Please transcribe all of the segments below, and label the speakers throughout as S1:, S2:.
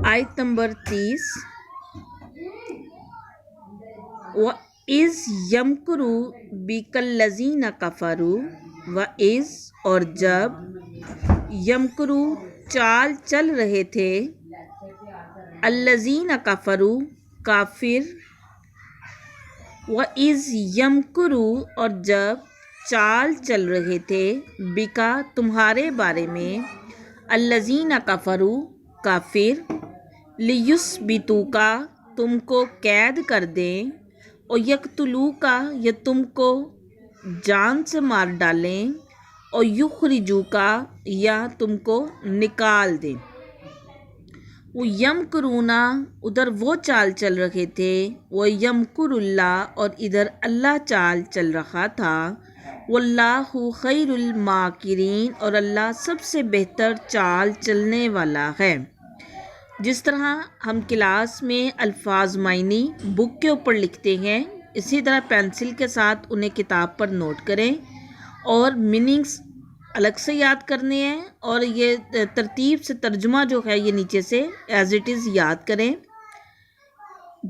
S1: آیت نمبر 30 وَإِذْ يَمْكُرُ بِكَ الَّذِينَ كَفَرُوا وَإِذْ اور جب یمکرو چال چل رہے تھے الذین کفروا کافر وَإِذْ یمکرو اور جب چال چل رہے تھے بکا تمہارے بارے میں الذین کفروا کافر لیثبتوک تم کو قید کر دیں اور یقتلوک یا تم کو جان سے مار ڈالیں اور یخرجوک یا تم کو نکال دیں۔ وہ یمکرون ادھر وہ چال چل رہے تھے، وہ یمکر اللہ اور ادھر اللہ چال چل رہا تھا، واللہ خیر الماکرین اور اللہ سب سے بہتر چال چلنے والا ہے۔ جس طرح ہم کلاس میں الفاظ معنی بک کے اوپر لکھتے ہیں، اسی طرح پینسل کے ساتھ انہیں کتاب پر نوٹ کریں اور میننگز الگ سے یاد کرنے ہیں، اور یہ ترتیب سے ترجمہ جو ہے یہ نیچے سے ایز اٹ از یاد کریں۔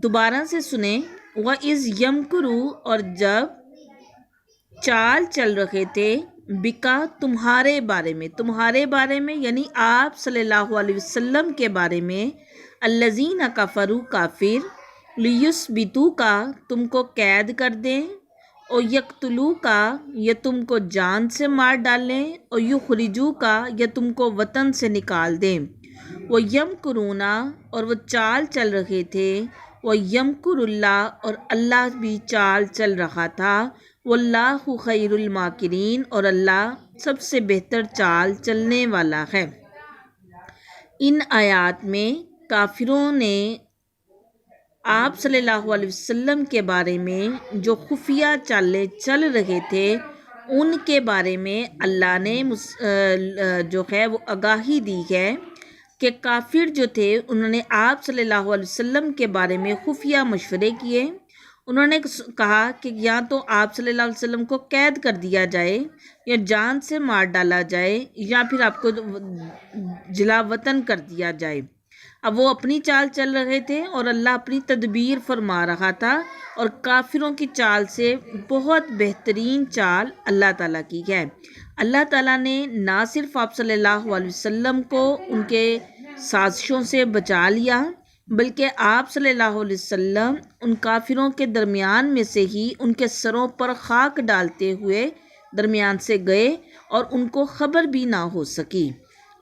S1: دوبارہ سے سنیں، وَإِذْ يَمْكُرُوا اور جب چال چل رہے تھے بکا تمہارے بارے میں یعنی آپ صلی اللہ علیہ وسلم کے بارے میں الذین کفروا کافر لیثبتوک تم کو قید کر دیں اور یقتلوک یا تم کو جان سے مار ڈالیں اور یخرجوک یا تم کو وطن سے نکال دیں۔ وہ یمکرون اور وہ چال چل رہے تھے، وہ یمکر اللہ اور اللہ بھی چال چل رہا تھا، واللہ خیر الماکرین اور اللہ سب سے بہتر چال چلنے والا ہے۔ ان آیات میں کافروں نے آپ صلی اللہ علیہ وسلم کے بارے میں جو خفیہ چالیں چل رہے تھے ان کے بارے میں اللہ نے جو ہے وہ آگاہی دی ہے کہ کافر جو تھے انہوں نے آپ صلی اللہ علیہ وسلم کے بارے میں خفیہ مشورے کیے۔ انہوں نے کہا کہ یا تو آپ صلی اللہ علیہ وسلم کو قید کر دیا جائے یا جان سے مار ڈالا جائے یا پھر آپ کو جلا وطن کر دیا جائے۔ اب وہ اپنی چال چل رہے تھے اور اللہ اپنی تدبیر فرما رہا تھا، اور کافروں کی چال سے بہت بہترین چال اللہ تعالیٰ کی ہے۔ اللہ تعالیٰ نے نہ صرف آپ صلی اللہ علیہ وسلم کو ان کے سازشوں سے بچا لیا، بلکہ آپ صلی اللہ علیہ وسلم ان کافروں کے درمیان میں سے ہی ان کے سروں پر خاک ڈالتے ہوئے درمیان سے گئے اور ان کو خبر بھی نہ ہو سکی۔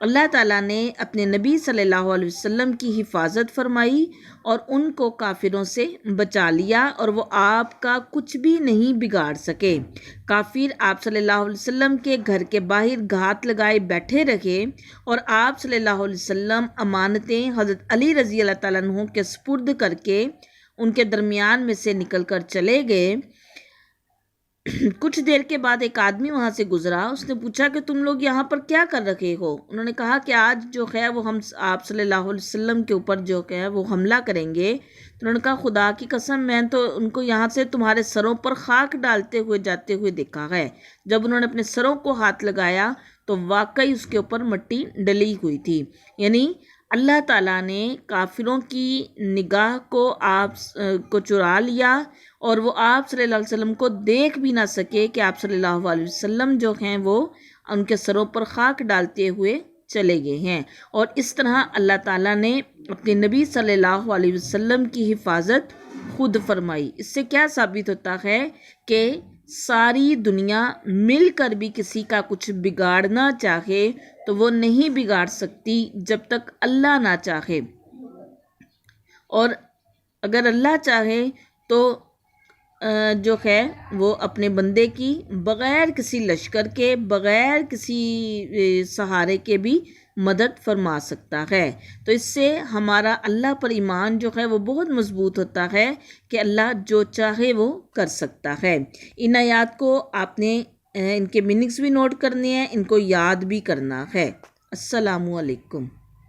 S1: اللہ تعالیٰ نے اپنے نبی صلی اللہ علیہ وسلم کی حفاظت فرمائی اور ان کو کافروں سے بچا لیا، اور وہ آپ کا کچھ بھی نہیں بگاڑ سکے۔ کافر آپ صلی اللہ علیہ وسلم کے گھر کے باہر گھات لگائے بیٹھے رہے، اور آپ صلی اللہ علیہ وسلم امانتیں حضرت علی رضی اللہ تعالیٰ عنہ کے سپرد کر کے ان کے درمیان میں سے نکل کر چلے گئے۔ کچھ دیر کے بعد ایک آدمی وہاں سے گزرا، اس نے پوچھا کہ تم لوگ یہاں پر کیا کر رہے ہو؟ انہوں نے کہا کہ آج جو ہے وہ ہم آپ صلی اللہ علیہ وسلم کے اوپر جو ہے وہ حملہ کریں گے۔ تو انہوں نے کہا خدا کی قسم میں تو ان کو یہاں سے تمہارے سروں پر خاک ڈالتے ہوئے جاتے ہوئے دیکھا ہے۔ جب انہوں نے اپنے سروں کو ہاتھ لگایا تو واقعی اس کے اوپر مٹی ڈلی ہوئی تھی، یعنی اللہ تعالیٰ نے کافروں کی نگاہ کو آپ کو چرا لیا، اور وہ آپ صلی اللہ علیہ وسلم کو دیکھ بھی نہ سکے کہ آپ صلی اللہ علیہ وسلم جو ہیں وہ ان کے سروں پر خاک ڈالتے ہوئے چلے گئے ہیں۔ اور اس طرح اللہ تعالیٰ نے اپنے نبی صلی اللہ علیہ وسلم کی حفاظت خود فرمائی۔ اس سے کیا ثابت ہوتا ہے کہ ساری دنیا مل کر بھی کسی کا کچھ بگاڑنا چاہے تو وہ نہیں بگاڑ سکتی جب تک اللہ نہ چاہے، اور اگر اللہ چاہے تو جو ہے وہ اپنے بندے کی بغیر کسی لشکر کے، بغیر کسی سہارے کے بھی مدد فرما سکتا ہے۔ تو اس سے ہمارا اللہ پر ایمان جو ہے وہ بہت مضبوط ہوتا ہے کہ اللہ جو چاہے وہ کر سکتا ہے۔ ان آیات کو آپ نے ان کے میننگز بھی نوٹ کرنے ہیں، ان کو یاد بھی کرنا ہے۔ السلام علیکم۔